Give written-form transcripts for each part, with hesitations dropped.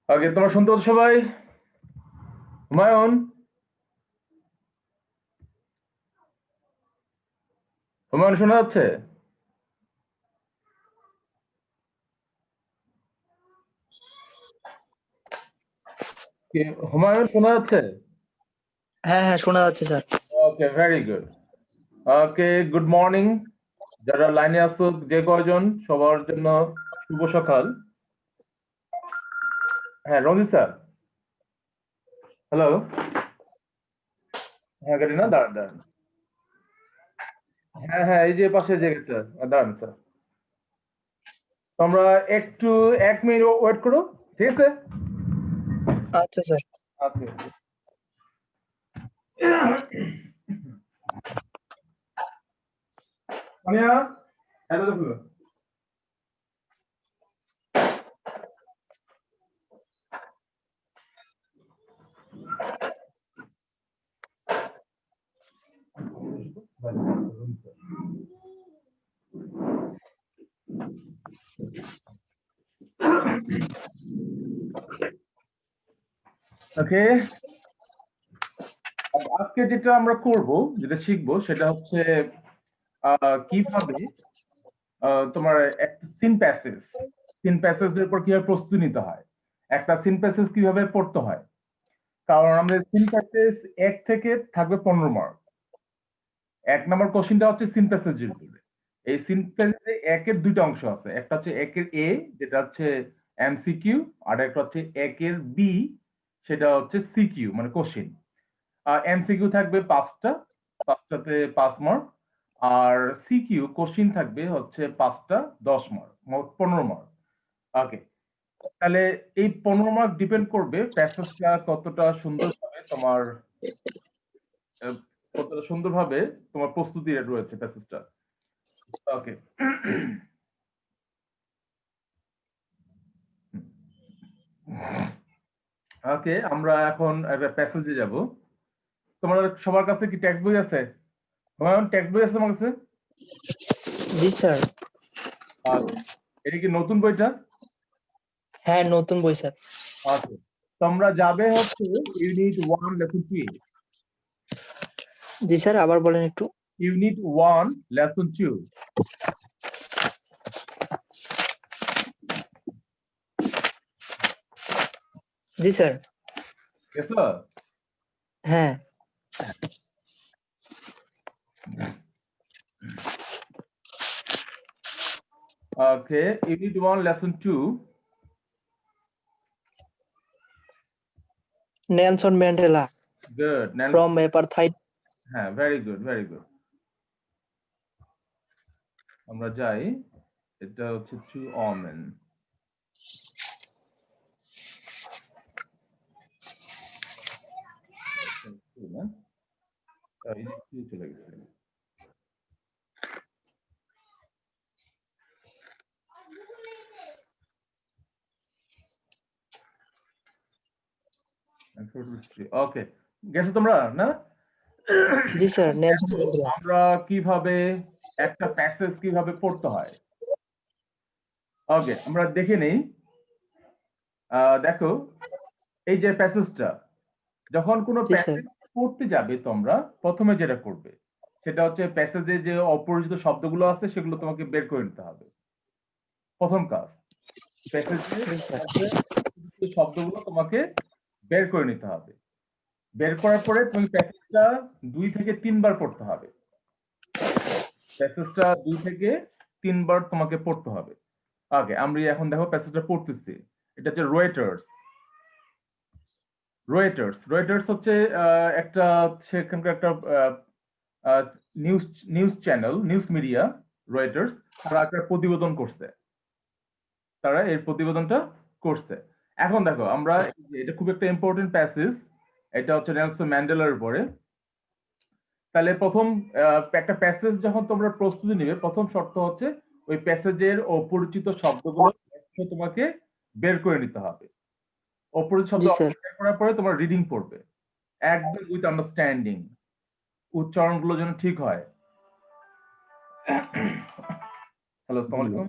আগে তোমরা শুনতে পাচ্ছ সবাই? হুমায়ুন, হুমায়ুন শোনা যাচ্ছে? হুমায়ুন শোনা যাচ্ছে? হ্যাঁ হ্যাঁ শোনা যাচ্ছে স্যার। ওকে, ভেরি গুড। ওকে, গুড মর্নিং যারা লাইনে আছো, যে কয়জন, সবার জন্য শুভ সকাল। হ্যাঁ রঞ্জিত স্যার, হ্যালো। হ্যাঁ গাড়ি না, দাঁড়ান দাঁড়ান। হ্যাঁ হ্যাঁ, এই যে পাশে যে স্যার, দাঁড়ান স্যার, তোমরা একটু 1 মিনিট ওয়েট করো, ঠিক আছে? আচ্ছা স্যার। আচ্ছা। সামিয়া, এত দেখো। ওকে, আজকে যেটা আমরা করব, যেটা শিখবো, সেটা হচ্ছে কিভাবে তোমার একটা সিন প্যাসেজের উপর কিভাবে প্রস্তুতি নিতে হয়, একটা সিন প্যাসেজ কিভাবে পড়তে হয়। কারণ আমাদের সিন প্যাসেজ 1 থেকে থাকবে 15 মার্ক। 1 নম্বর কোশ্চেনটা হচ্ছে সিন প্যাসেজের উপরে। এই সিন প্যাসেজে 1 এর 2টা অংশ আছে, একটা হচ্ছে 1 এর এ, যেটা হচ্ছে এমসিকিউ, আর একটা হচ্ছে 1 এর বি, সেটা হচ্ছে সিকিউ মানে কোশ্চেন। এমসিকিউ থাকবে 5টা, 5টাতে 5 মার্ক। আর সিকিউ কোশ্চিন থাকবে হচ্ছে 5টা, 10 মার্ক, মোট 15 মার্ক। ওকে, তাহলে এই 15 মার্ক ডিপেন্ড করবে প্যাসেজটা কতটা সুন্দরভাবে তোমার কতটা সুন্দরভাবে তোমার প্রস্তুতি রয়েছে প্যাসেজটা। ওকে, ওকে, আমরা এখন একটা প্যাসেজে যাব। তোমার সবার কাছে কি টেক্সট বই আছে? হুমায়ুন, টেক্সট বই আছে তোমার কাছে? জি স্যার। এটা কি নতুন বইটা? হ্যাঁ নতুন বই স্যার। আচ্ছা, তোমরা যাবে হচ্ছে ইউনিট 1 লেসন 2। জি স্যার আবার বলেন একটু। Unit 1 lesson 2। জি স্যার। গেছো? হ্যাঁ। Okay, unit 1 lesson 2। Nelson Mandela good. From apartheid. হ্যাঁ, ভেরি গুড, ভেরি গুড। আমরা যাই, এটা হচ্ছে টু ওমেন। চলে গেছে। ওকে, গেছো তোমরা না? জি স্যার নেলসন ম্যান্ডেলা। আমরা কিভাবে একটা প্যাসেজ কিভাবে পড়তে হয়, ওকে আমরা দেখে নেই। দেখো, এই যে প্যাসেজটা, যখন কোনো জি স্যার। প্যাসেজ পড়তে যাবে তোমরা প্রথমে যেটা করবে সেটা হচ্ছে প্যাসেজে যে অপরিচিত শব্দগুলো আছে সেগুলো তোমাকে বের করে নিতে হবে। প্রথম কাজ, প্যাসেজে জি স্যার। অপরিচিত শব্দগুলো তোমাকে বের করে নিতে হবে। বের করার পরে তুমি প্যাসেজটা 2 থেকে 3 বার পড়তে হবে। প্যাসেজটা 2 থেকে 3 বার তোমাকে পড়তে হবে। ওকে, আমরা এখন দেখো প্যাসেজটা পড়তেছি। এটা হচ্ছে রয়টার্স। রয়টার্স হচ্ছে একটা, সেখানকার একটা news news channel, news media. Reuters তারা একটা প্রতিবেদন করছে, তারা এই প্রতিবেদনটা করছে। এখন দেখো আমরা, এটা খুব একটা ইম্পর্টেন্ট প্যাসেজ, এটা হচ্ছে নেলসন ম্যান্ডেলার উপরে। তাহলে প্রথম একটা প্যাসেজ যখন তোমরা প্রস্তুতি নিবে, প্রথম শর্ত হচ্ছে ওই প্যাসেজের অপরিচিত শব্দগুলো তোমাকে বের করে নিতে হবে। অপরিচিত শব্দ জি স্যার। বের করার পরে তোমরা রিডিং পড়বে। একদম উইথ আন্ডারস্ট্যান্ডিং, উচ্চারণগুলো যেন ঠিক হয়। হ্যালো, আসসালামু আলাইকুম।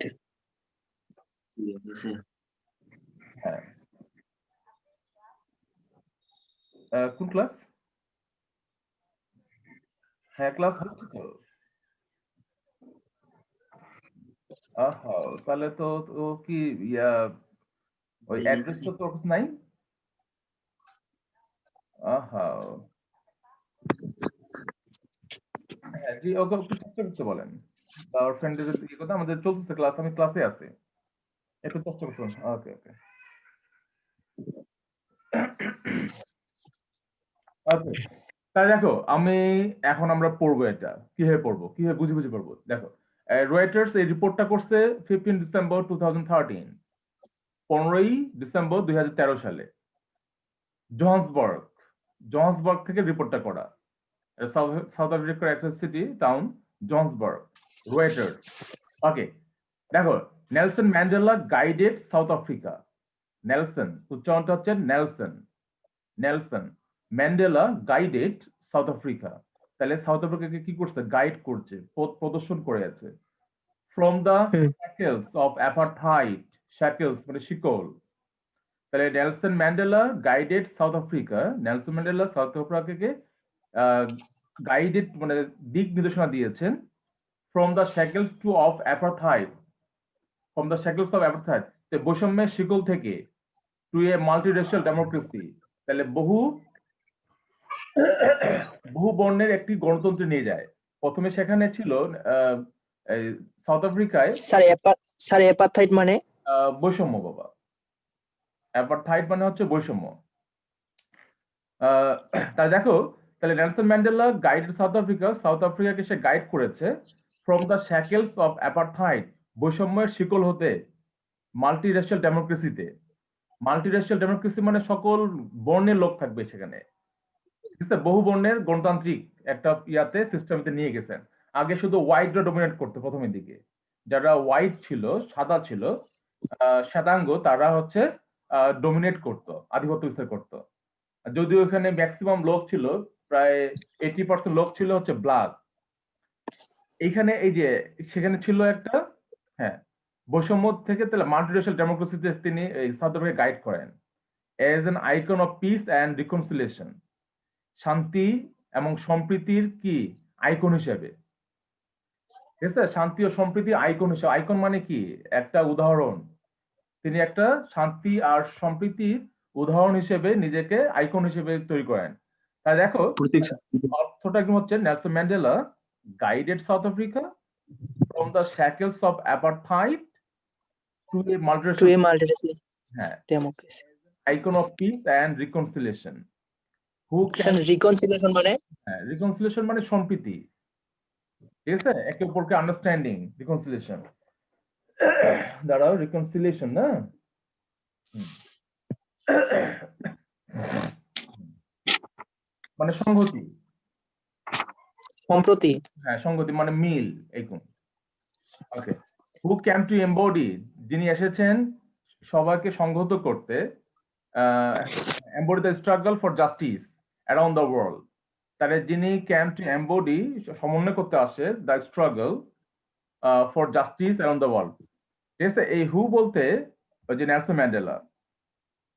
হ্যাঁ, কোন ক্লাস? হ্যাঁ, ক্লাস হচ্ছে তো। আহা, তাহলে তো ও কি ইয়া ওই অ্যাড্রেসটা তো ওর কাছে নাই? আহা, হ্যাঁ জি, ওকে একটু চেষ্টা করতে বলেন। বা ওর ফ্রেন্ডদের ইয়ে কথা, আমাদের চলতেছে ক্লাস, আমি ক্লাসে আছি। একটু চেষ্টা করুন। ওকে, ওকে। ওকে, তাই দেখো, এখন আমরা পড়বো এটা কিভাবে পড়বো, কিভাবে বুঝে বুঝে পড়বো। দেখো, রয়টার্স এই রিপোর্টটা করছে 15 ডিসেম্বর 2013, 15ই ডিসেম্বর 2013 সালে। জোহান্সবার্গ, জোহান্সবার্গ থেকে রিপোর্টটা করা। সাউথ আফ্রিকার একটা city town, Johannesburg. Reuters. Okay, দেখো, Nelson Mandela guided South Africa. Nelson, উচ্চারণটা হচ্ছে Nelson. Nelson Mandela guided South Africa. তাহলে সাউথ আফ্রিকাকে কি করছে? গাইড করছে, পথ প্রদর্শন করে আছে। From the hmm shackles of apartheid. Shackles মানে শিকল। তাহলে Nelson Mandela guided South Africa. Nelson Mandela South আফ্রিকাকে গাইডেড মানে দিক নির্দেশনা দিয়েছেন। From the shackles to of apartheid. From the shackles of apartheid, বৈষম্যের শিকল থেকে, টু এ মাল্টিরেশিয়াল ডেমোক্রেসি। তাহলে বহু বহু বর্ণের একটি গণতন্ত্রে নিয়ে যায়। প্রথমে সেখানে ছিল এই সাউথ আফ্রিকায় স্যার স্যার অ্যাপারথাইড মানে? বৈষম্য বাবা। অ্যাপারথাইড মানে হচ্ছে বৈষম্য। তাই দেখো, তাহলে Nelson Mandela guided South Africa, South আফ্রিকাকে সে গাইড করেছে from the shackles of apartheid, বৈষম্যের শিকল হতে, মাল্টিরেশিয়াল ডেমোক্রেসিতে। মাল্টিরেশিয়াল ডেমোক্রেসি মানে সকল বর্ণের লোক থাকবে সেখানে, ঠিক আছে? বহু বর্ণের গণতান্ত্রিক একটা ইয়াতে সিস্টেমতে নিয়ে গেছেন। আগে শুধু হোয়াইটরা ডমিনেট করতো প্রথমের দিকে। যারা হোয়াইট ছিল, সাদা ছিল, শ্বেতাঙ্গ, তারা হচ্ছে ডমিনেট করতো, আধিপত্য বিস্তার করতো। যদিও এখানে ম্যাক্সিমাম লোক ছিল, প্রায় 80% লোক ছিল হচ্ছে ব্ল্যাক। এইখানে এই যে সেখানে ছিল একটা, হ্যাঁ, বৈষম্য থেকে তাহলে মাল্টিরেশিয়াল ডেমোক্রেসিতে তিনি এই সাউথ আফ্রিকা গাইড করেন age N icon of peace and reconciliation. শান্তি এবং সম্প্রীতির কি আইকন হিসেবে, ঠিক আছে? শান্তি ও সম্প্রীতি আইকন হিসেবে। আইকন মানে কি? একটা উদাহরণ। তিনি একটা শান্তি আর সম্প্রীতির উদাহরণ হিসেবে নিজেকে আইকন হিসেবে তৈরি করেন। তাই দেখো, অর্থটা কি হচ্ছে? Nelson Mandela guided South Africa from the shackles of apartheid to a to multiracial, a multiracial হ্যাঁ, democracy. Icon of peace and reconciliation. Who can, sir reconciliation মানে? হ্যাঁ, রিকনসিলিয়েশন মানে সম্প্রীতি, ঠিক আছে? একে অপরকে আন্ডারস্ট্যান্ডিং, রিকনসিলিয়েশন। দাঁড়াও, রিকনসিলিয়েশন না, মানে সংহতি। সম্প্রতি। হ্যাঁ, সংগতি মানে মিল, এরকম। ওকে, হু ক্যাম টু এম্বডি, যিনি এসেছেন সবাইকে সংহত করতে, embody the struggle for justice around the world. তাহলে যিনি ক্যাম টু এম্বডি, সমন্বয় করতে আসে the struggle for justice around the world, ঠিক আছে? এই হু বলতে ওই যে নেলসন ম্যান্ডেলা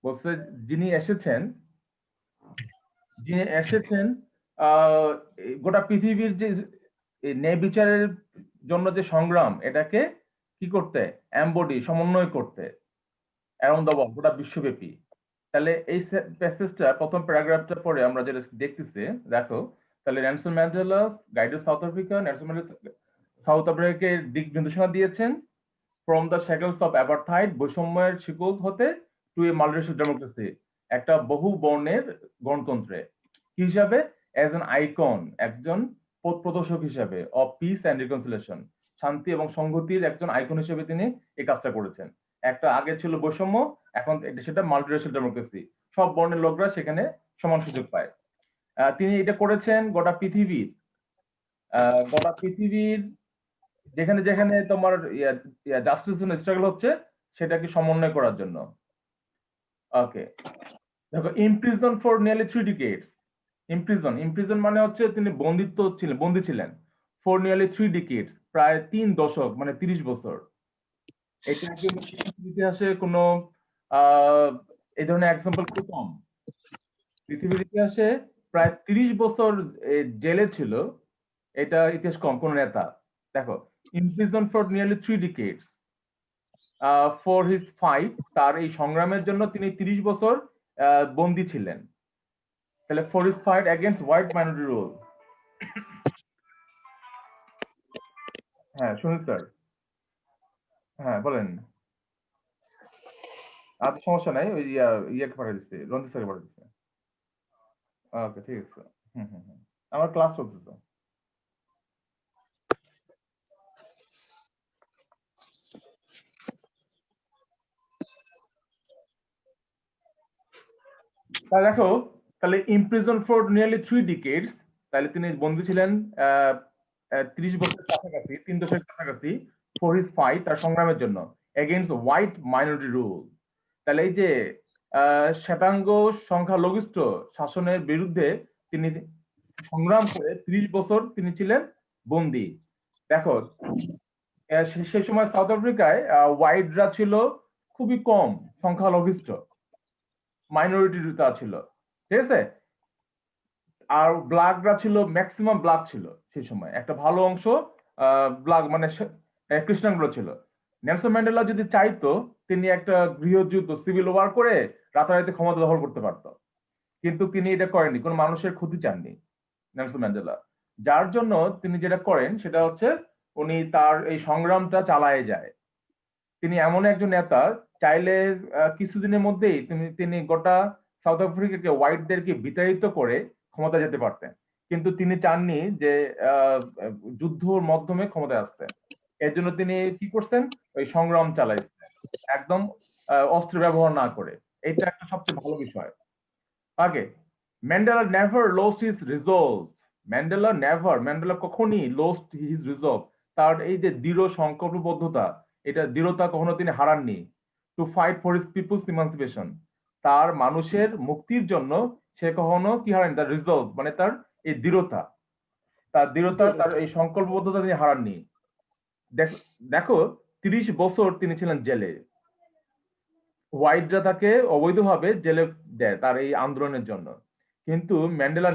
বলছে, যিনি এসেছেন, যিনি এসেছেন এই গোটা পৃথিবীর যে এই ন্যায় বিচারের জন্য যে সংগ্রাম, এটাকে কি করতে? এমবডি, সমন্বয় করতে, অ্যারাউন্ড দ্য ওয়ার্ল্ড, গোটা বিশ্বব্যাপী। তাহলে এই প্যাসেজটা, প্রথম প্যারাগ্রাফটা পরে আমরা যেটা দেখতেছি, দেখো, তাহলে Nelson Mandela guided South Africa, Nelson Mandela South আফ্রিকাকে দিক নির্দেশনা দিয়েছেন from the shackles of apartheid, বৈষম্যের শিকল হতে, টু এ মাল্টিরেশিয়াল ডেমোক্রেসি, একটা বহু বর্ণের গণতন্ত্রে। কি হিসাবে? অ্যাজ এন আইকন, একজন পথ প্রদর্শক হিসাবে, অফ পিস অ্যান্ড রিকনসিলিয়েশন, শান্তি এবং সংহতির একজন আইকন হিসেবে তিনি এই কাজটা করেছেন। একটা আগে ছিল বৈষম্য, এখন সেটা মাল্টিরেশিয়াল ডেমোক্রেসি, সব বর্ণের লোকরা সেখানে সমান সুযোগ পায়। তিনি এটা করেছেন গোটা পৃথিবীর, গোটা পৃথিবীর যেখানে যেখানে তোমার জাস্টিস জন্য স্ট্রাগল হচ্ছে, সেটাকে সমন্বয় করার জন্য। ওকে, দেখো, ইমপ্রিজন ফর নিয়ারলি 3 ডিকেডস, ইমপ্রিজন মানে হচ্ছে তিনি বন্দী ছিলেন ফর নিয়ারলি 3 ডিকেডস, প্রায় 3 দশক, মানে 30 বছর। এটা কিন্তু পৃথিবীর ইতিহাসে কোনো আহ এই ধরনের এক্সাম্পল খুব কম। পৃথিবীর ইতিহাসে প্রায় 30 বছর জেলে ছিল, এটা ইতিহাস কম কোন নেতা। দেখো, imprison for nearly 3 ডিকেডস for his fight, তার এই সংগ্রামের জন্য তিনি 30 বছর বন্দী ছিলেন। তাহলে for his fight against white minority rule. হ্যাঁ শুনুন স্যার। হ্যাঁ বলেন। আর সমস্যা নাই, ওই ইয়েকে পাঠিয়ে দিচ্ছি, রঞ্জিত স্যারকে পাঠিয়ে দিচ্ছি। ওকে ঠিক আছে। হুম। আমার ক্লাস চলছে তো। তা দেখো, তাহলে ইমপ্রিজন ফর নিয়ারলি 3 ডিকেডস, তাহলে তিনি বন্দী ছিলেন 30 বছরের কাছাকাছি, 3 দশকের কাছাকাছি, ফর হিজ ফাইট, তার সংগ্রামের জন্য, এগেইনস্ট হোয়াইট মাইনরিটি রুল। তাহলে এই যে শ্বেতাঙ্গ সংখ্যালঘিষ্ঠ শাসনের বিরুদ্ধে তিনি সংগ্রাম করে 30 বছর তিনি ছিলেন বন্দী। দেখো, সেই সময় সাউথ আফ্রিকায় হোয়াইটরা ছিল খুবই কম সংখ্যালঘিষ্ঠ, মাইনরিটিটা ছিল, ঠিক আছে। আর ব্ল্যাকরা ছিল ম্যাক্সিমাম, ব্ল্যাক ছিল সেই সময় একটা ভালো অংশ ব্ল্যাক, মানে খ্রিস্টানগুলো ছিল। নেলসন ম্যান্ডেলা যদি চাইতো, তিনি একটা গৃহযুদ্ধ, সিভিল ওয়ার করে রাতারাতি ক্ষমতা দখল করতে পারতো, কিন্তু তিনি এটা করেননি, কোনো মানুষের ক্ষতি চাননি নেলসন ম্যান্ডেলা। যার জন্য তিনি যেটা করেন সেটা হচ্ছে উনি তার এই সংগ্রামটা চালায়ে যায়। তিনি এমন একজন নেতা, চাইলে কিছুদিনের মধ্যেই তিনি গোটা সাউথ আফ্রিকাকে, হোয়াইটদেরকে বিতাড়িত করে ক্ষমতা যেতে পারতেন, কিন্তু তিনি চাননি যে যুদ্ধর মাধ্যমে ক্ষমতায় আসতে। এর জন্য তিনি কি করছেন, ওই সংগ্রাম চালাইছেন একদম অস্ত্র ব্যবহার না করে। এটা একটা সবচেয়ে ভালো বিষয়। আগে, Mandela never lost his resolve. Mandela কখনই লস্ট হিজ রিজলভ, তার এই যে দৃঢ় সংকল্পবদ্ধতা, এটা দৃঢ়তা কখনো তিনি হারাননি। To fight for his people's emancipation, তার মানুষের মুক্তির জন্য সে কখনো কি হারায়নি, তার রিজলভ মানে তার এই দৃঢ়তা, তার এই সংকল্পবদ্ধতা তিনি হারাননি। দেখো, 30 বছর তিনি ছিলেন জেলে। হোয়াইটরা তাকে অবৈধভাবে জেলে দেয় তার এই আন্দোলনের জন্য, কিন্তু ম্যান্ডেলা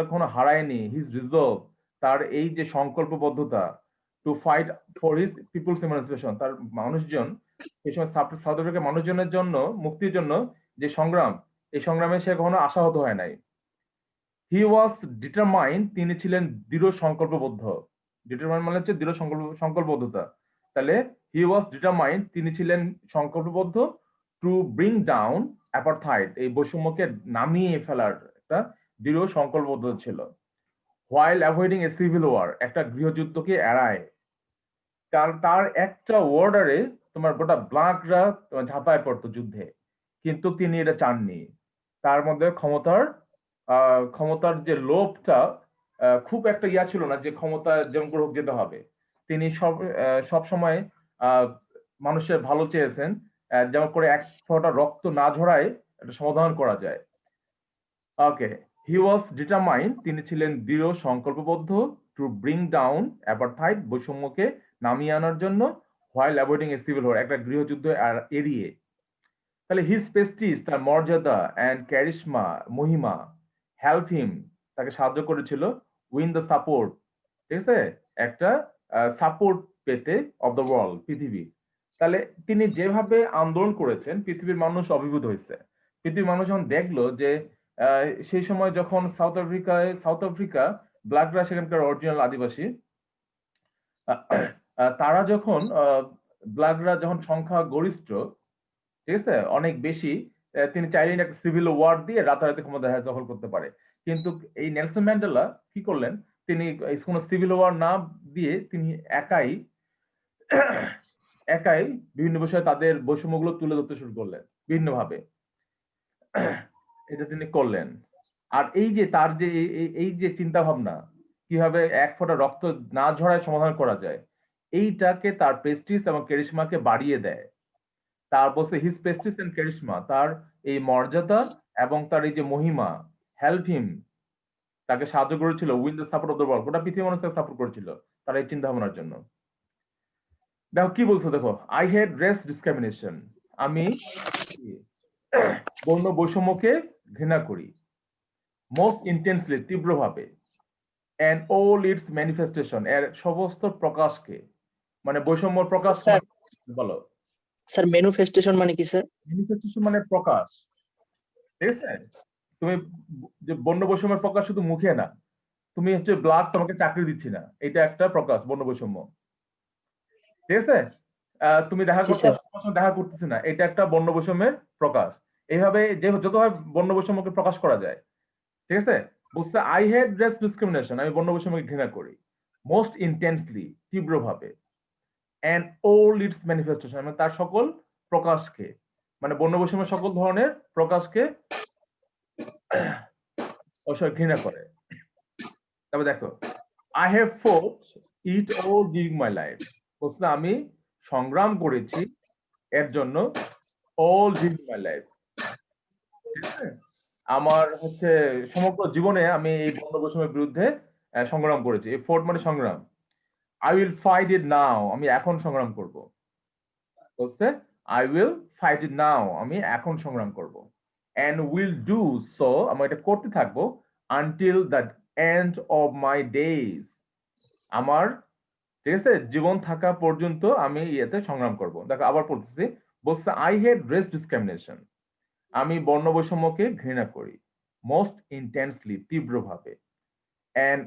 কখনো হারায়নি হিজ রিজলভ, তার এই যে সংকল্পবদ্ধতা, to fight for his people's emancipation, তার মানুষজন, এই সময় সাউথ আফ্রিকার মানুষজনের জন্য মুক্তির জন্য যে সংগ্রাম, এই সংগ্রামে সে কখনো আশাহত হয় নাই। হি ওয়াজ ডিটারমাইন্ড, তিনি ছিলেন দৃঢ় সংকল্পবদ্ধ। ডিটারমাইন্ড মানে হচ্ছে দৃঢ় সংকল্পবদ্ধতা। তাহলে হি ওয়াজ ডিটারমাইন্ড, তিনি ছিলেন সংকল্পবদ্ধ, টু ব্রিং ডাউন অ্যাপারথাইড, এই বৈষম্যকে নামিয়ে ফেলার একটা দৃঢ় সংকল্পবদ্ধতা ছিল। While avoiding a civil war, একটা গৃহযুদ্ধকে এড়ায়। তার একটা ওয়ার্ডারে তোমার গোটা ব্ল্যাকরা ঝাঁপায় পড়তো যুদ্ধে, কিন্তু তিনি এটা চাননি। তার মধ্যে ক্ষমতার যে লোভটা খুব একটা ছিল না, যে ক্ষমতা যেমন করে হোক যেতে হবে। তিনি সব সময় মানুষের ভালো চেয়েছেন, যেমন করে এক ফোঁটা রক্ত না ঝরায় এটা সমাধান করা যায়। ওকে, হি ওয়াজ ডিটারমাইন্ড, তিনি ছিলেন দৃঢ় সংকল্পবদ্ধ, টু ব্রিং ডাউন অ্যাপারথাইড, বৈষম্যকে নামিয়ে আনার জন্য, while avoiding a civil war, একটা গৃহযুদ্ধ এড়িয়ে। তাহলে হিজ প্রেস্টিজ, তার মর্যাদা, অ্যান্ড ক্যারিশমা, মহিমা, হেল্প হিম, তাকে সাহায্য করেছিল, উইন দ্য সাপোর্ট, ঠিক আছে, একটা সাপোর্ট পেতে, অফ দ্য ওয়ার্ল্ড, পৃথিবী। তাহলে তিনি যেভাবে আন্দোলন করেছেন, পৃথিবীর মানুষ অভিভূত হয়েছে। পৃথিবীর মানুষ যখন দেখলো যে সেই সময় যখন সাউথ আফ্রিকা ব্ল্যাকরা সেখানকার অরিজিনাল আদিবাসী, তারা যখন ব্ল্যাকরা যখন সংখ্যা গরিষ্ঠ, ঠিক আছে, অনেক বেশি, তিনি চাইলেন একটা সিভিল ওয়ার দিয়ে রাতারাতি ক্ষমতা দখল করতে পারে। কিন্তু এই নেলসন ম্যান্ডেলা কি করলেন, তিনি কোনো সিভিল ওয়ার না দিয়ে তিনি একাই বিভিন্ন বিষয়ে তাদের বৈষম্যগুলো তুলে ধরতে শুরু করলেন বিভিন্নভাবে। এটা তিনি করলেন। আর এই যে তার যে এই যে চিন্তা ভাবনা, কিভাবে এক ফোঁটা রক্ত না ঝরায় সমাধান করা যায়, এইটাকে তার প্রেস্টিজ এবং ক্যারিশমাকে বাড়িয়ে দেয়। তার বলছে হিজ প্রেস্টিজ এন্ড ক্যারিশমা, তার এই মর্যাদা এবং তার এই যে মহিমা, হেল্প হিম, তাকে সাহায্য করেছিল win the support of the world, গোটা পৃথিবী মানুষ তাকে সাপোর্ট করেছিল তার এই চিন্তা ভাবনার জন্য। দেখো কি বলছো, দেখো আই হেড রেস ডিসক্রিমিনেশন, আমি বর্ণ বৈষম্যকে ঘৃণা করি, মোস্ট ইন্টেন্সলি তীব্রভাবে, অ্যান্ড অল ইটস ম্যানিফেস্টেশন এর সমস্ত প্রকাশকে, মানে বৈষম্য প্রকাশ স্যার বলো। স্যার ম্যানিফেস্টেশন মানে কি স্যার? ম্যানিফেস্টেশন মানে প্রকাশ, ঠিক আছে? তুমি যে বর্ণ বৈষম্যের প্রকাশ শুধু মুখে না, তুমি হচ্ছে ব্লাড তোমাকে চাকরি দিচ্ছি না, এটা একটা প্রকাশ বর্ণ বৈষম্য, ঠিক আছে? তুমি দেখা জি করতে স্যার। তোমার সঙ্গে দেখা করতেছি না, এটা একটা বর্ণ বৈষম্যের প্রকাশ। এইভাবে যে যতভাবে বর্ণ বৈষম্যকে প্রকাশ করা যায়, ঠিক আছে? বলছে আই হেড রেস ডিসক্রিমিনেশন, আমি বর্ণ বৈষম্যকে ঘৃণা করি, মোস্ট ইন্টেন্সলি তীব্রভাবে, অ্যান্ড অল ইটস ম্যানিফেস্টেশন মানে তার সকল প্রকাশকে, মানে বর্ণ বৈষম্যের সকল ধরনের প্রকাশকে ঘৃণা করে। তারপর দেখো I have photo it all during my life, বলছে আমি সংগ্রাম করেছি এর জন্য অল ডিউরিং মাই লাইফ, ঠিক আছে? আমার হচ্ছে সমগ্র জীবনে আমি এই বর্ণ বৈষম্যের বিরুদ্ধে সংগ্রাম করেছি। এই ফোর্ট মানে সংগ্রাম। আই উইল ফাইট ইট নাও, আমি এখন সংগ্রাম করব। বলছে আই উইল ফাইট ইট নাও, আমি এখন সংগ্রাম করব। এন্ড উইল ডু সো, আমি এটা করতে থাকবো until the end of my days, আমার, ঠিক আছে, জীবন থাকা পর্যন্ত আমি ইয়েতে সংগ্রাম করব। দেখো আবার পড়তেছি, বলছে আই হেড রেস ডিসক্রিমিনেশন, আমি বর্ণ বৈষম্যকে ঘৃণা করি, মোস্ট ইন্টেন্সলি তীব্রভাবে, and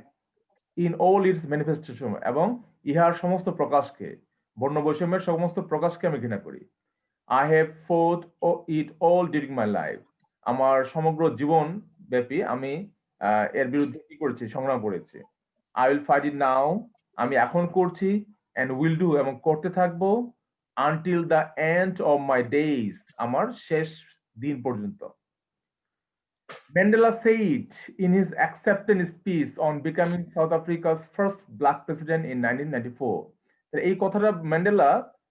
in all it's manifestation এবং ইহার সমস্ত প্রকাশকে, বর্ণ বৈষম্যের সমস্ত প্রকাশকে আমি ঘৃণা করি। I have photo it all during my life, আমার সমগ্র জীবন ব্যাপী আমি এর বিরুদ্ধে কি করেছি, সংগ্রাম করেছি। আই উইল ফাইট ইট নাও, আমি এখন করছি, এন্ড উইল ডু এবং করতে থাকবো, until the end of my days, আমার শেষ দিন পর্যন্ত। Mandela said in his acceptance speech on becoming South Africa's first black president in 1994, এই কথাটা ম্যান্ডেলা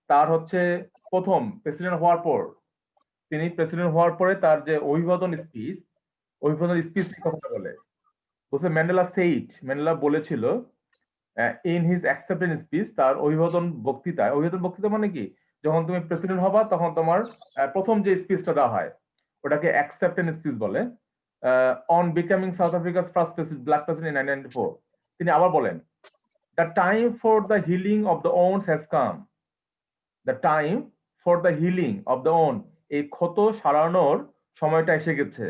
তার হচ্ছে প্রথম প্রেসিডেন্ট হওয়ার পর, তিনি প্রেসিডেন্ট হওয়ার পরে তার যে অভিবাদন স্পিচ কথাটা বলে, বলছে ম্যান্ডেলা সেইড, ম্যান্ডেলা বলেছিল ইন হিজ অ্যাকসেপ্টেন্স স্পিচ, তার অভিবাদন বক্তৃতায়। অভিবাদন বক্তৃতা মানে কি, যখন তুমি প্রেসিডেন্ট হবা তখন তোমার প্রথম যে স্পিচটা দেওয়া হয় ওটাকে অ্যাকসেপ্টেন্স স্পিচ বলে। On becoming South Africa's first black president in 1994, তিনি আবার বলেন the time for the healing of the wounds has come, the time for the healing of the wound, এই ক্ষত সারানোর সময়টা এসে গেছে।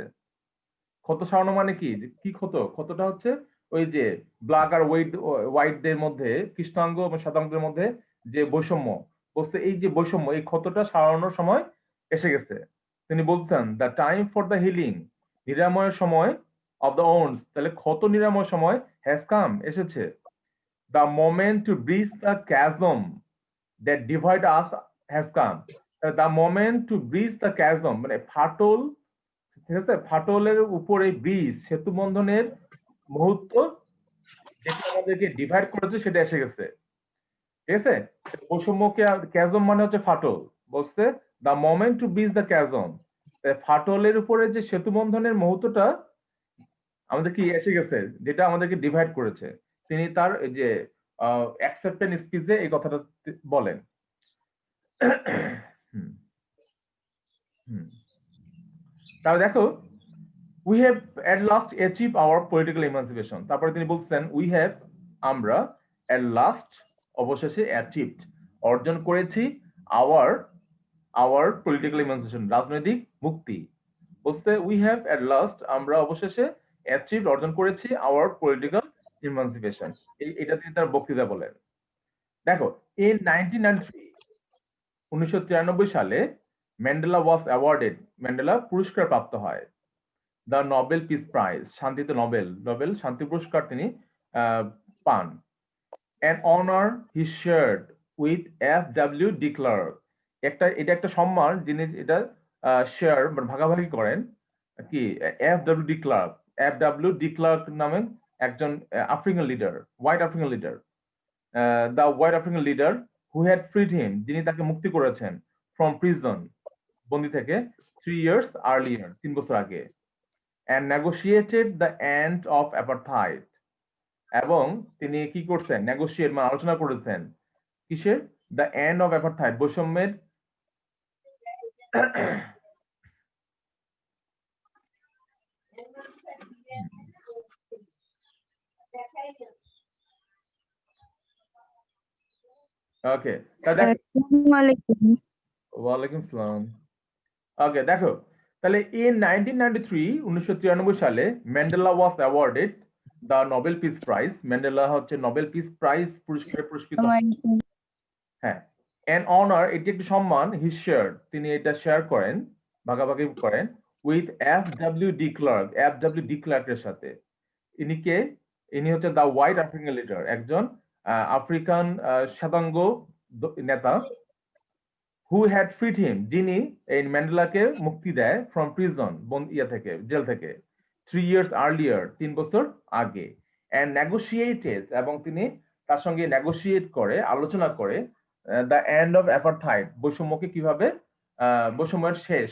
ক্ষত সারানো মানে কি, কি ক্ষত? ক্ষতটা হচ্ছে ওই যে ব্ল্যাক আর হোয়াইটদের মধ্যে, কৃষ্ণাঙ্গ এবং শ্বেতাঙ্গদের মধ্যে যে বৈষম্য, বলছে এই যে বৈষম্য, এই ক্ষতটা সারানোর সময় এসে গেছে। তিনি বলছেন the time for the healing, নিরাময়ের সময়, অফ দ্য ওন্স, তাহলে ক্ষত নিরাময় সময়, হ্যাজ কাম, এসেছে। The moment to bridge the chasm that divide us has come, the moment to bridge the chasm মানে ফাটল, ঠিক আছে, ফাটলের উপরে ব্রিজ, সেতু বন্ধনের মুহূর্ত যেটা আমাদেরকে ডিভাইড করেছে সেটা এসে গেছে, ঠিক আছে? বৈষম্যকে, ক্যাজম মানে হচ্ছে ফাটল, বলছে the moment to bridge the chasm, ফাটলের উপরে যে সেতু বন্ধনের মুহূর্তটা আমাদের কি এসে গেছে, যেটা আমাদেরকে ডিভাইড করেছে। তিনি তার এই যে অ্যাকসেপ্টেন্স স্পিচে এই কথাটা বলেন। তাহলে দেখো we have at last achieved our political emancipation, তারপরে তিনি বলছেন we have, আমরা at last, অবশেষে, achieved, অর্জন করেছি, our political emancipation, রাজনৈতিক মুক্তি। বলছে we have at last, আমরা অবশেষে achieved, অর্জন করেছি our political emancipation, এটা তিনি তার বক্তৃতা বলেন। দেখো in 1993 সালে ম্যান্ডেলা ওয়াজ অ্যাওয়ার্ডেড, ম্যান্ডেলা পুরস্কার প্রাপ্ত হয়, দ্য নোবেল পিস প্রাইজ, শান্তিতে নোবেল শান্তি পুরস্কার তিনি পান। An honour he shared with F W. De Klerk, এটা একটা সম্মান যিনি এটা শেয়ার মানে ভাগাভাগি করেন কি F W. De Klerk. F W. De Klerk নামে একজন African leader, white African leader, the white African leader who had freed him, যিনি তাকে মুক্তি করেছেন ফ্রম প্রিজন, বন্দি থেকে 3 years earlier, 3 বছর আগে। and negotiated the end of apartheid. এবং তিনি কি করছেন নেগোশিয়েট মানে আলোচনা করেছেন কিসের দ্য এন্ড অফ অ্যাপারথাইড বৈষম্যের ওকে ওয়ালাইকুম সালাম ওকে দেখো তাহলে ইন 1993 সালে Mandela was awarded the Nobel peace prize Mandela হচ্ছে নোবেল পিস প্রাইজ পুরস্কারে পুরস্কৃত হ্যাঁ এন অনার এটি একটি সম্মান হি শেয়ার তিনি এটা শেয়ার করেন ভাগাভাগি করেন উইথ এফ ডব্লিউ ডি ক্লার্কের সাথে ইনি হচ্ছে দ্য হোয়াইট আফ্রিকান লিডার একজন আফ্রিকান শ্বেতাঙ্গ নেতা হু হ্যাড ফ্রিড হিম যিনি এই ম্যান্ডেলাকে মুক্তি দেয় ফ্রম প্রিজন থেকে জেল থেকে 3 years আর্লিয়ার 3 বছর আগে এন্ড নেগোশিয়েটেড এবং তিনি তার সঙ্গে নেগোশিয়েট করে আলোচনা করে দ্য এন্ড অফ অ্যাপারথাইড বৈষম্যকে কিভাবে বৈষম্যের শেষ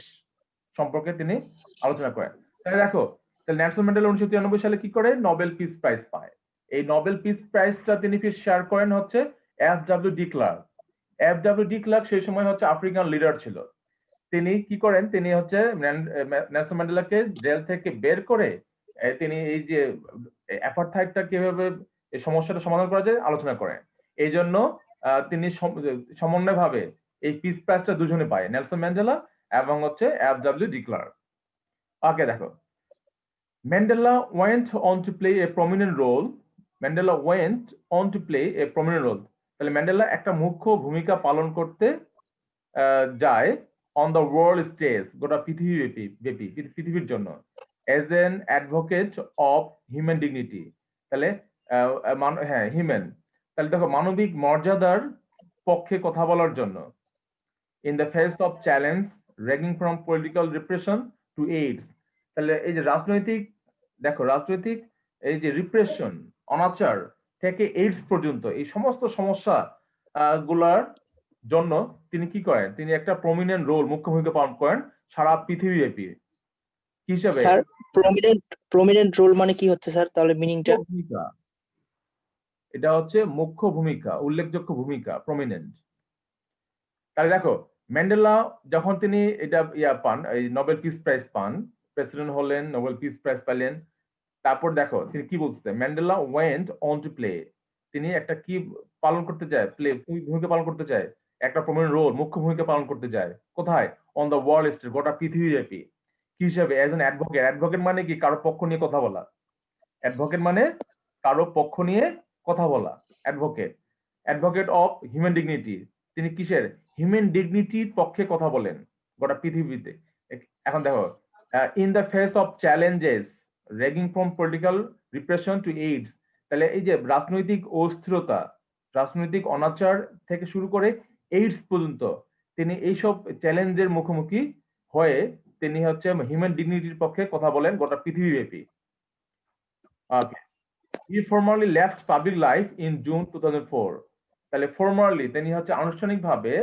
সম্পর্কে তিনি আলোচনা করেন তাহলে দেখো তাহলে নেলসন ম্যান্ডেলা 1993 সালে কি করে নোবেল পিস প্রাইজ পায় এই নোবেল পিস প্রাইজটা তিনি শেয়ার করেন হচ্ছে এফ.ডব্লিউ.ডি. ক্লার্ক এফ.ডব্লিউ.ডি. ক্লার্ক সেই সময় হচ্ছে আফ্রিকান লিডার ছিল তিনি কি করেন তিনি হচ্ছে নেলসন ম্যান্ডেলাকে জেল থেকে বের করে তিনি এই যে অ্যাপারথাইডটা কিভাবে এই সমস্যাটা সমাধান করা যায় আলোচনা করেন এই জন্য তিনি সমন্বয়ভাবে এই পিস প্রাইজটা দুজনে পায় নেলসন ম্যান্ডেলা এবং হচ্ছে এফ.ডব্লিউ.ডি. ক্লার্ক ওকে দেখো Mandela went on to play a prominent role. তাহলে ম্যান্ডেলা একটা মুখ্য ভূমিকা পালন করতে যায় অন দ্য ওয়ার্ল্ড স্টেজ গোটা পৃথিবীর জন্য age N advocate of human dignity তাহলে হ্যাঁ হিউম্যান তাহলে দেখো মানবিক মর্যাদার পক্ষে কথা বলার জন্য in the face of challenge raging from political repression to AIDS তাহলে এই যে রাজনৈতিক এই যে রিপ্রেশন অনাচার থেকে এইডস পর্যন্ত এই সমস্ত সমস্যা গুলার জন্য তিনি কি করেন তিনি একটা প্রমিনেন্ট রোল মুখ্য ভূমিকা পালন করেন সারা পৃথিবীব্যাপী হিসেবে স্যার প্রমিনেন্ট রোল মানে কি হচ্ছে স্যার তাহলে মিনিংটা এটা হচ্ছে মুখ্য ভূমিকা উল্লেখযোগ্য ভূমিকা প্রমিনেন্ট তাহলে দেখো ম্যান্ডেলা যখন তিনি এটা পান এই নোবেল পিস প্রাইজ পান প্রেসিডেন্ট হলেন নোবেল পিস প্রাইজ পেলেন তারপর দেখো তিনি কি বলছে Mandela went on to play তিনি একটা কি পালন করতে চায় ভূমিকা পালন করতে চায় একটা প্রমিনেন্ট রোল মুখ্য ভূমিকা পালন করতে যায় কোথায় অন দ্য ওয়ার্ল্ড স্টেজ গোটা পৃথিবীব্যাপী কি হিসাবে অ্যাজ এন অ্যাডভোকেট মানে কি কারো পক্ষ নিয়ে কথা বলা অ্যাডভোকেট মানে কারো পক্ষ নিয়ে কথা বলা অ্যাডভোকেট অফ হিউম্যান ডিগনিটি তিনি কিসের হিউম্যান ডিগনিটির পক্ষে কথা বলেন গোটা পৃথিবীতে এখন দেখো in the face of challenges raging from political repression to AIDS তাহলে এই যে রাজনৈতিক অস্থিরতা রাজনৈতিক অনাচার থেকে শুরু করে এইডস পর্যন্ত তিনি এইসব চ্যালেঞ্জের মুখোমুখি হয়ে তিনি হচ্ছে হিউম্যান ডিগনিটির পক্ষে কথা বলেন গোটা পৃথিবীব্যাপী He formally left public life in June 2004 তাহলে ফর্মালি তিনি হচ্ছে আনুষ্ঠানিকভাবে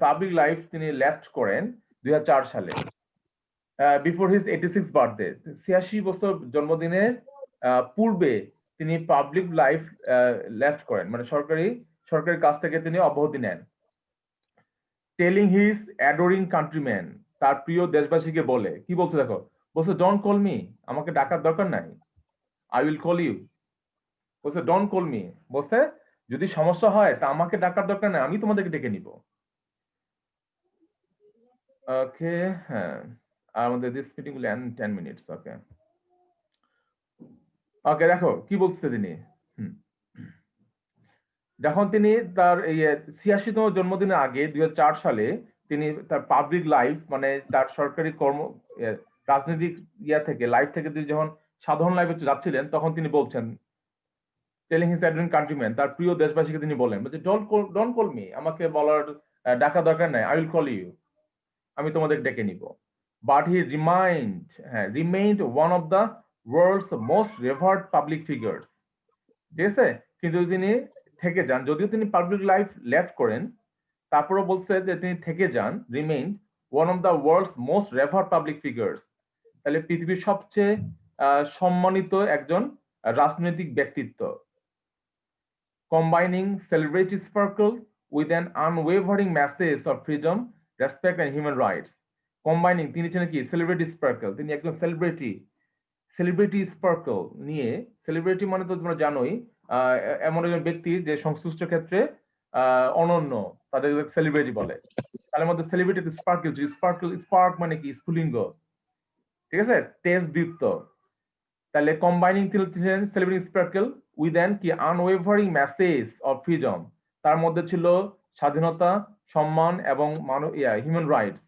পাবলিক লাইফ তিনি লেফট করেন 2004 সালে বিফোর হিজ 86 বার্থডে 86 বছর জন্মদিনের পূর্বে তিনি পাবলিক লাইফ লেফট করেন মানে সরকারি কাজ থেকে তিনি অব্যাহতি নেন টেলিং হিজ অ্যাডোরিং কান্ট্রিম্যান তার প্রিয় দেশবাসীকে বলে কি বলছে দেখো বলছে ডোন্ট কল মি আমাকে ডাকার দরকার নাই I will call you বলছে ডোন্ট কল মি বলছে যদি সমস্যা হয় তা আমাকে ডাকার দরকার নাই আমি তোমাদেরকে ডেকে নিব ওকে হ্যাঁ আমাদের this meeting will end 10 minutes okay okay দেখো কি বলছে তিনি যখন তিনি তার এই 86তম জন্মদিনের আগে 2004 সালে তিনি তার পাবলিক লাইফ মানে তার সরকারি রাজনৈতিক থেকে লাইফ থেকে তিনি যখন সাধারণ লাইফে যাচ্ছিলেন তখন তিনি বলছেন টেলিং হিজ অ্যাডোরিং কান্ট্রিম্যান তার প্রিয় দেশবাসীকে তিনি বলেন বলছে ডোন্ট কল মি আমাকে বলার ডাকা দরকার নাই আই উইল কল ইউ আমি তোমাদের ডেকে নিব but he remained one of the world's most revered public figures ঠিক আছে কিন্তু তিনি থেকে যান যদিও তিনি পাবলিক লাইফ লেফট করেন তারপরও বলছে যে তিনি থেকে যান remained one of the world's most revered public figures তাহলে পৃথিবীর সবচেয়ে সম্মানিত একজন রাজনৈতিক ব্যক্তিত্ব। Combining celebrity sparkle with an unwavering message of freedom, respect and human rights. Combining, তিনি ছিলেন কি সেলিব্রিটি স্পার্কল, তিনি একজন সেলিব্রিটি স্পার্কল নিয়ে। সেলিব্রিটি মানে তো তোমরা জানোই এমন একজন ব্যক্তি যে সংশ্লিষ্ট ক্ষেত্রে অনন্য, তাদের সেলিব্রিটি বলে। তার মধ্যে সেলিব্রিটি স্পার্ক মানে কি স্ফুলিঙ্গ, ঠিক আছে, তেজদীপ্ত। তাহলে combining celebrity sparkle with an কি আনওয়েভারিং মেসেজ অফ ফ্রিডম, তার মধ্যে ছিল স্বাধীনতা, সম্মান এবং হিউম্যান রাইটস,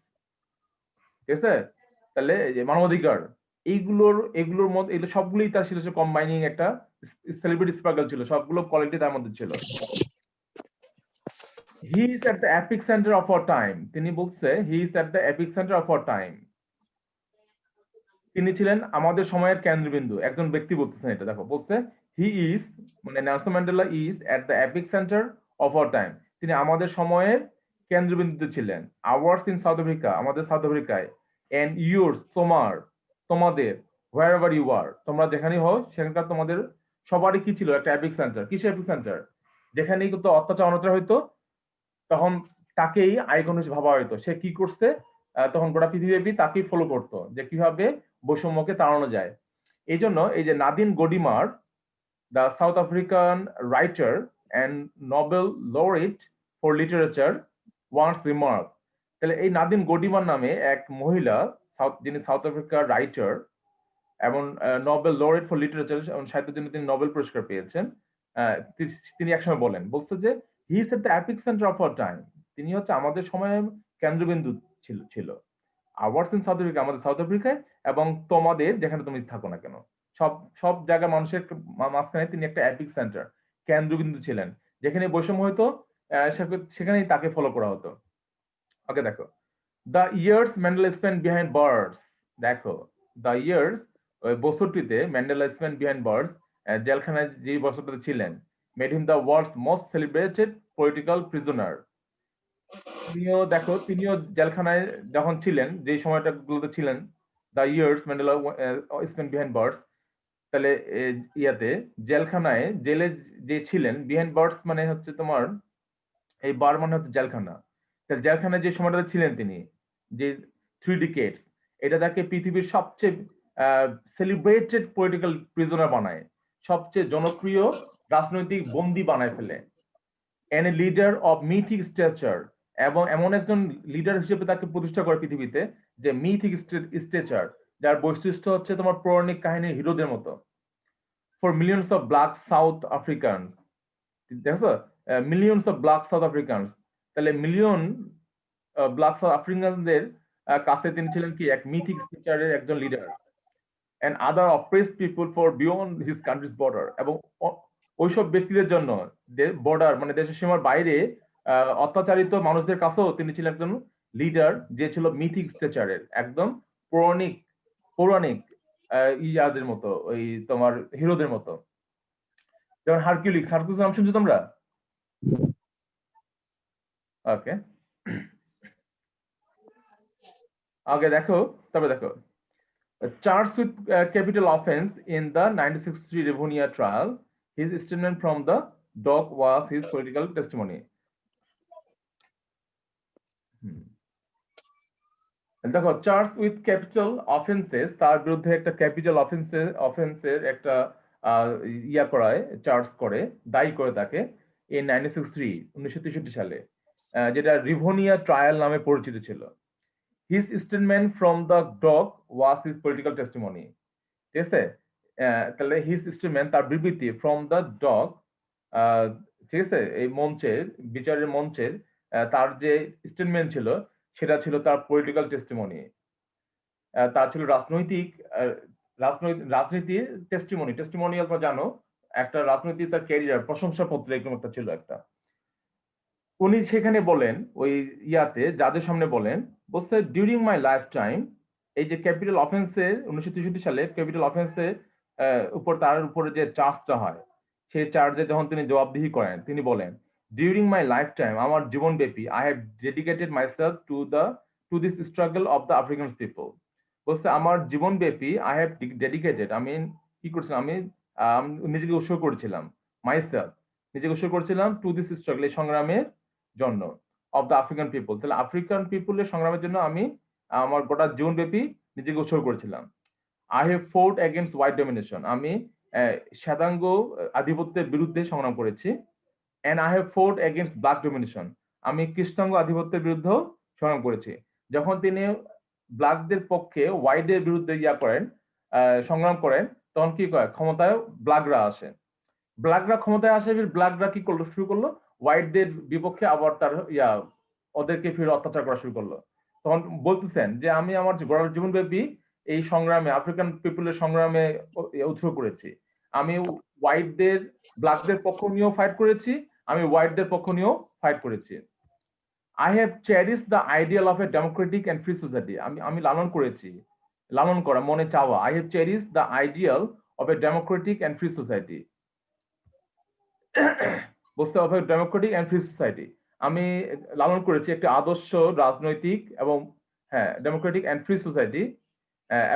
ঠিক আছে। তাহলে যে মানবাধিকার, এগুলোর মধ্যে এগুলো সবগুলোই তার ছিল কম্বাইনিং একটা সেলিব্রিটি স্পার্কল ছিল, সবগুলো কোয়ালিটি তার মধ্যে ছিল। He is at the epic centre of our time, তিনি বলছে he is at the epic centre of our time, তিনি ছিলেন আমাদের সময়ের কেন্দ্রবিন্দু। একজন ব্যক্তি বলতেছেন এটা, দেখো বলছে হি ইজ, মানে Nelson Mandela is at the epic centre of our time, তিনি আমাদের সময়ের কেন্দ্রবিন্দুতে ছিলেন। আওয়ার্স ইন সাউথ আফ্রিকা, আমাদের সাউথ আফ্রিকায়, এন্ড ইয়োর্স, তোমাদের, হোয়ার এভার ইউ আর, তোমরা যেখানেই হও সেখানকার তোমাদের সবারই কি ছিল একটা এপিক সেন্টার। কিসের এপিক সেন্টার? যেখানেই কিন্তু অত্যাচার অনাচার হইতো তখন তাকেই আইকন হিসেবে ভাবা হইতো। সে কি করছে তখন গোটা পৃথিবীব্যাপী তাকেই ফলো করতো যে কিভাবে বৈষম্যকে তাড়ানো যায়। এই জন্য এই যে Nadine Gordimer, the South African writer and Nobel laureate for literature once remark, তাহলে এই নাদিন গডিমার নামে এক মহিলা যিনি সাউথ আফ্রিকার রাইটার এবং নোবেল লরেট ফর লিটারেচার সাহিত্যের জন্য তিনি নোবেল পুরস্কার পেয়েছেন, তিনি একসময় বলছে যে he is at the epic centre of our time, তিনি হচ্ছে আমাদের সময়ের কেন্দ্রবিন্দু ছিল। আওয়ার্স ইন সাউথ আফ্রিকা, আমাদের সাউথ আফ্রিকায়, এবং তোমাদের যেখানে তুমি থাকো না কেন, সব জায়গায় মানুষের মাঝখানে তিনি একটা এপিক সেন্টার, কেন্দ্রবিন্দু ছিলেন। যেখানে বৈষম্য হতো সেখানেই তাকে ফলো করা হতো। ওকে, দেখো the years Mandela spent behind bars, দেখো দ্য ইয়ার্স, ওই বছরটিতে ম্যান্ডেলা স্পেন্ট বিহাইন্ড বার্ডস, জেলখানায় যে বছরটিতে ছিলেন, made him the world's most celebrated political prisoner. তিনিও জেলখানায় যখন ছিলেন, যে সময়টা গুলোতে ছিলেন, the years Mandela spent behind bars, তাহলে জেলখানায়, জেলে যে ছিলেন, বিহাইন্ড বার্ডস মানে হচ্ছে তোমার এই বার মানে হচ্ছে জেলখানা। জেলখানায় যে সময়টাতে ছিলেন তিনি, যে 3 ডিকেডস, এটা তাকে পৃথিবীর সবচেয়ে সেলিব্রেটেড পলিটিক্যাল প্রিজনার বানায়, সবচেয়ে জনপ্রিয় রাজনৈতিক বন্দী বানায় ফেলে। N a leader of mythic stature, এবং এমন একজন লিডার হিসেবে তাকে প্রতিষ্ঠা করে পৃথিবীতে যে মিথিক স্ট্যাচার, যার বৈশিষ্ট্য হচ্ছে তোমার পৌরাণিক কাহিনীর হিরোদের মতো। For millions of black South African, দেখো millions of black South African, তাহলে মিলিয়ন ব্ল্যাক সাউথ আফ্রিকানদের কাছে তিনি ছিলেন কি এক মিথিক স্ট্যাচারের একজন leader. and other oppressed people for beyond his country's border, এবং ওইসব ব্যক্তিদের জন্য বর্ডার মানে দেশের সীমার বাইরে অত্যাচারিত মানুষদের কাছেও তিনি ছিলেন একজন লিডার, যে ছিল মিথিক স্ট্যাচারের, একদম পৌরাণিক ইয়াদের মতো, ওই তোমার হিরোদের মতো। যেমন হারকিউলিস নাম শুনছো তোমরা? ওকে, আগে দেখো, তবে দেখো charged with capital offense in the 1963 Rivonia trial, his statement from the dock was his political testimony. দেখো চার্জ উইথ ক্যাপিটাল অফেন্সেস, তার বিরুদ্ধে একটা ক্যাপিটাল অফেন্সের একটা চার্জ করে, দায়ী করে তাকে ইন 1963 সালে, যেটা রিভোনিয়া ট্রায়াল নামে পরিচিত ছিল। His statement from the dock was his political testimony. ঠিক আছে, তাহলে হিজ স্টেটমেন্ট, তার বিবৃতি ফ্রম দ্য ডক, ঠিক আছে, এই মঞ্চের, বিচারের মঞ্চের তার যে স্টেটমেন্ট ছিল সেটা ছিল তার পলিটিক্যাল টেস্টিমনি, তার ছিল রাজনীতির টেস্টিমনি। টেস্টিমোনিয়াল জানো, একটা রাজনীতি তার ক্যারিয়ার, প্রশংসাপত্র এরকম একটা ছিল একটা। উনি সেখানে বলেন, ওই যাদের সামনে বলছে ডিউরিং মাই লাইফ টাইম, এই যে ক্যাপিটাল অফেন্সের 1963 সালে ক্যাপিটাল অফেন্সের তার উপরে যে চার্জটা হয়, সেই চার্জে যখন তিনি জবাবদিহি করেন, তিনি বলেন ডিউরিং মাই লাইফ টাইম, আমার জীবনব্যাপী, I have dedicated myself to this struggle of the African people, বলছে আমার জীবনব্যাপী আই হ্যাভ ডেডিকেটেড, আমি কি করছিলাম, আমি নিজেকে উৎসর্গ করেছিলাম, মাইসেলফ নিজেকে উৎসর্গ করেছিলাম টু দিস স্ট্রাগল, এই সংগ্রামের জন্য, অফ দ্য আফ্রিকান পিপল। তাহলে আফ্রিকান পিপলের সংগ্রামের জন্য আমি আমার গোটা জীবনব্যাপী নিজেকে উৎসর্গ করেছিলাম। I have fort against white domination, আমি শ্বেতাঙ্গ আধিপত্যের বিরুদ্ধে সংগ্রাম করেছি। And I have fort against black domination, আমি কৃষ্ণাঙ্গ আধিপত্যের বিরুদ্ধেও সংগ্রাম করেছি। যখন তিনি ব্ল্যাকদের পক্ষে হোয়াইটদের বিরুদ্ধে সংগ্রাম করেন, তখন কি করে ক্ষমতায় ব্ল্যাকরা আসে, ব্ল্যাকরা ক্ষমতায় আসে, ব্ল্যাকরা কি করলো, শুরু করলো হোয়াইটদের বিপক্ষে আবার তার ওদেরকে ফিরে অত্যাচার করা শুরু করলো। তখন বলতেছেন যে আমি আমার গোটা জীবনব্যাপী এই সংগ্রামে, আফ্রিকান পিপলের সংগ্রামে উৎসর্গ করেছি। আমি হোয়াইটদের, ব্ল্যাকদের পক্ষ নিয়েও ফাইট করেছি, আমি হোয়াইটদের পক্ষ নিয়েও ফাইট করেছি। I have cherish the ideal of a democratic and free society, আমি লালন করেছি, লালন করা মনে চাওয়া, I have cherish the ideal of a democratic and free society, বলতে হবে ডেমোক্রেটিক অ্যান্ড ফ্রি সোসাইটি, আমি লালন করেছি একটি আদর্শ রাজনৈতিক এবং ডেমোক্রেটিক অ্যান্ড ফ্রি সোসাইটি,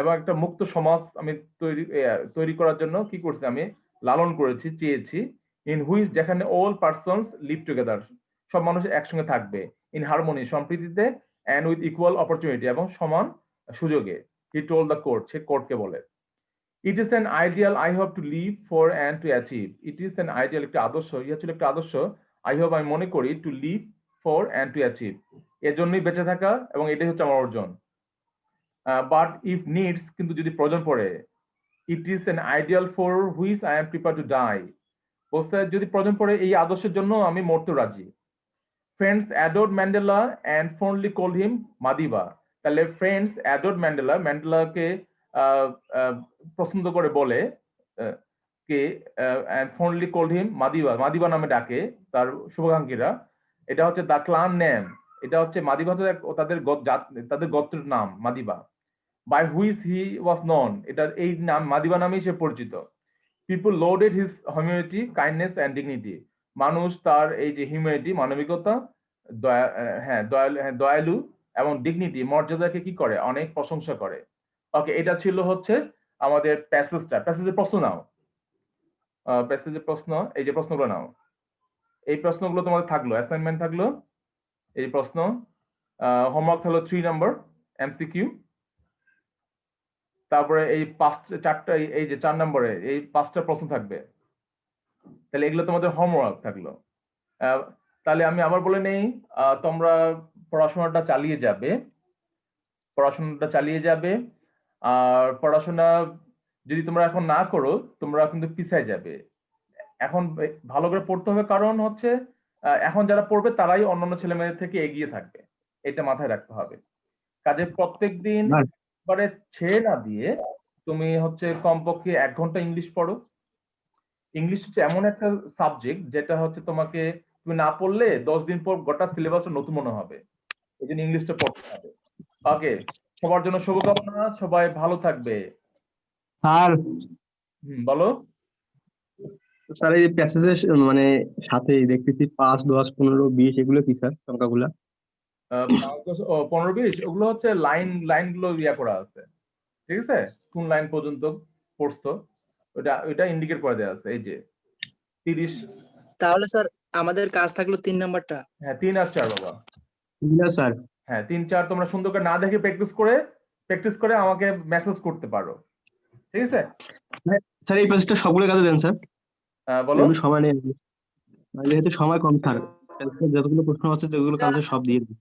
এবং একটা মুক্ত সমাজ আমি তৈরি করার জন্য কি করছি, আমি লালন করেছি, চেয়েছি। ইন হুইচ, যেখানে অল পারসনস লিভ টুগেদার, সব মানুষ একসঙ্গে থাকবে, ইন হারমোনি, সম্প্রীতিতে, অ্যান্ড উইথ ইকুয়াল অপরচুনিটি, এবং সমান সুযোগে। হি টোল্ড দ্য কোর্ট, সে কোর্টকে বলে। It is an ideal I hope to live for and to achieve, it is an ideal, একটা আদর্শ, ইহা ছিল একটা আদর্শ, আই হোপ, আমি মনে করি, to live for and to achieve, এর জন্যই বেঁচে থাকা, এবং এটাই হচ্ছে আমার অর্জন। বাট ইফ নিডস, কিন্তু যদি প্রয়োজন পড়ে, it is an ideal for which I am prepared to die, বলতে যদি প্রয়োজন পড়ে এই আদর্শের জন্য আমি মরতে রাজি। Friends adored Mandela and fondly called him Madiba, তাহলে ফ্রেন্ডস অ্যাডোর্ড ম্যান্ডেলা, ম্যান্ডেলাকে পছন্দ করে বলে, কে fondly called him Madiba, Madiba নামে ডাকে তার শুভাকাঙ্ক্ষীরা। এটা হচ্ছে দ্য ক্লান নেম, এটা হচ্ছে মাদিবা তাদের গোত্রের নাম মাদিবা। বাই হুইচ হি ওয়াজ নন, এটা এই নাম মাদিবা নামেই সে পরিচিত। People loaded his humanity, kindness and dignity, মানুষ তার এই যে হিউম্যানিটি, মানবিকতা, দয়ালু এবং ডিগনিটি, মর্যাদাকে কি করে, অনেক প্রশংসা করে। ওকে, এটা ছিল হচ্ছে আমাদের প্যাসেজটা। প্যাসেজের প্রশ্ন নাও, প্যাসেজের প্রশ্ন, এই যে প্রশ্নগুলো নাও, এই প্রশ্নগুলো তোমাদের থাকলো, অ্যাসাইনমেন্ট থাকলো, এই প্রশ্ন, হোমওয়ার্ক হলো 3 নম্বর এমসিকিউ, তারপরে এই 4টা, এই যে 4 নম্বরে এই 5টা প্রশ্ন থাকবে। তাহলে এগুলো তোমাদের হোমওয়ার্ক থাকলো। তাহলে আমি আবার বলে নেই, তোমরা পড়াশোনাটা চালিয়ে যাবে, পড়াশোনাটা চালিয়ে যাবে। আর পড়াশোনা যদি তোমরা এখন না করো, তোমরা কিন্তু পিছায় যাবে। এখন ভালো করে পড়তে হবে, কারণ হচ্ছে এখন যারা পড়বে তারাই অন্যান্য ছেলে মেয়েদের থেকে এগিয়ে থাকবে, এটা মাথায় রাখতে হবে। কাজে প্রত্যেকদিন একবারে ছেড়ে না দিয়ে তুমি হচ্ছে কমপক্ষে 1 ঘন্টা ইংলিশ পড়ো। ইংলিশ হচ্ছে এমন একটা সাবজেক্ট যেটা হচ্ছে তোমাকে, তুমি না পড়লে 10 দিন পর গোটা সিলেবাসটা নতুন মনে হবে, এই জন্য ইংলিশটা পড়তে হবে। ওকে, সবার জন্য শুভকামনা, সবাই ভালো থাকবে। স্যার, বলো। স্যার এই প্যাসেজের মানে সাথে দেখতেছি 5, 10, 15, 20 এগুলো কি স্যার সংখ্যাগুলা? 15, 20 ওগুলো হচ্ছে লাইনগুলো করা আছে, ঠিক আছে, কোন লাইন পর্যন্ত পড়ছো ওটা ইন্ডিকেট করে দেওয়া আছে, এই যে 30। তাহলে স্যার আমাদের কাজ থাকলো 3 নাম্বারটা। হ্যাঁ, 3 আর 4 বাবা। স্যার হ্যাঁ, 3, 4 তোমরা সুন্দর করে না দেখে প্র্যাকটিস করে আমাকে মেসেজ করতে পারো, ঠিক আছে। স্যার এই প্যাসেজটা সবগুলো কাজে দেন স্যার, বলো। আমি সময় নেই, যেহেতু সময় কম স্যার, যতগুলো প্রশ্ন আছে যেগুলো কাজ সব দিয়ে দিন।